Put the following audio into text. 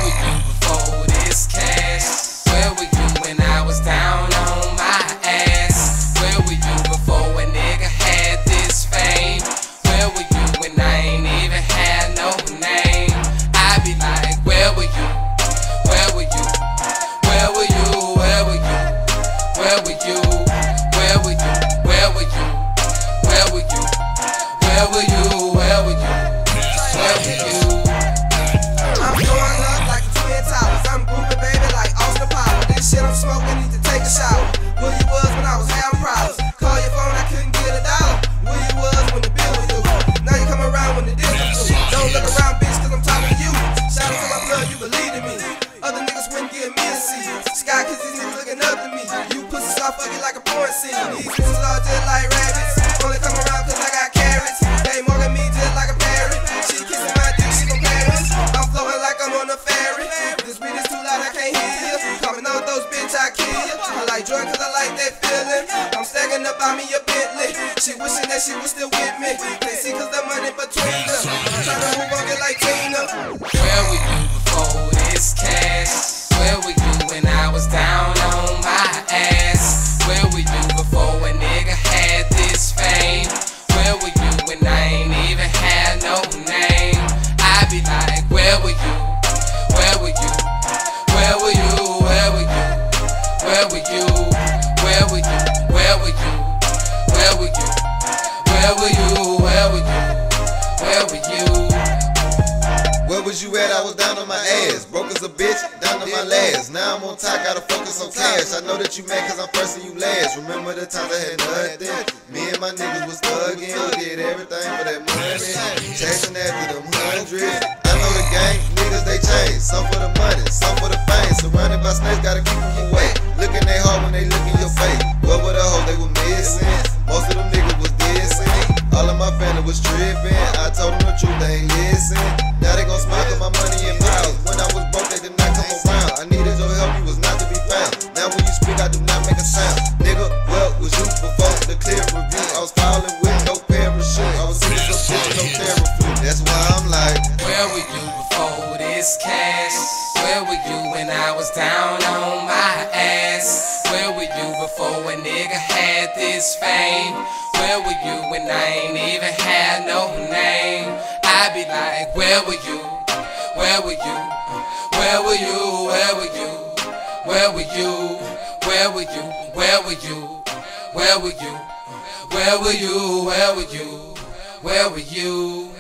were you before this cash? Where were you when I was down on my ass? Where were you before a nigga had this fame? Where were you when I ain't even had no name? I be like, where were you? Where were you? Where were you? Where were you? Where were you? Where were you? Where were you? Where were you? Where were you? Where were you? Where were you? I'm going up like the Twin Towers. I'm grooving, baby, like Austin Powers. This shit I'm smoking, need to take a shower. Where you was when I was having problems. Call your phone, I couldn't get $1. Where you was when the bill was due. Now you come around when the deal was due. Don't look around, bitch, cause I'm talking to you. Shout out to my blood, you believe in me. Other niggas wouldn't give me a seat. Sky, cause these niggas looking up to me. You pussies all fucking like a porn scene. These niggas all just like rabbits. Only come around cause I got carrots. They marking me just like a parrot. She kissing my dick, she gon' parents. I'm floating like I'm on a ferry. This beat is too loud, I can't hear you. Coming on those bitch, I kill you. I like Jordan cause I like that feeling. I'm stacking up on me a Bentley. She wishing that she was still with me. They see cause the money between them. I'm trying to move on it like Tina. Where were you before this cash? Where were you when I was down on my ass? Where were you before a nigga had this fame? Where were you when I ain't even had no name? I be like, where were you? Where were you? Where were you? Where were you? Where were you? Where were you? Where were you? Where were you? Where were you? Where were you? Where were you? Where was you at? I was down on my ass. Broke as a bitch, down to my last. Now I'm on top, gotta focus on cash. I know that you mad cause I'm first and you last. Remember the times I had nothing? Me and my niggas was thugging. We did everything for that money. Chasing after them hundreds. I know the gang, niggas they change. Some for the money, some for the fame. Surrounded by snakes, gotta keep them away. Looking they hard when they look in your face. What were the hoes they were missing? Most of them niggas was dissing. All of my family was tripping. I told them the truth, they ain't listen. Now they gon' smile cause my money in miles. When I was broke, they did not come around. I needed your help, you was not to be found. Now when you speak, I do not make a sound. Nigga, well, was you before the clear review? I was falling with no parachute. I was sitting so bitch, no parachute. That's why I'm like, where were you before this cash? Where were you when I was down on my ass? Where were you before a nigga had this fame? Where were you when I ain't even had no name? I be like, where were you? Where were you? Where were you? Where were you? Where were you? Where were you? Where were you? Where were you? Where were you? Where were you? Where were you?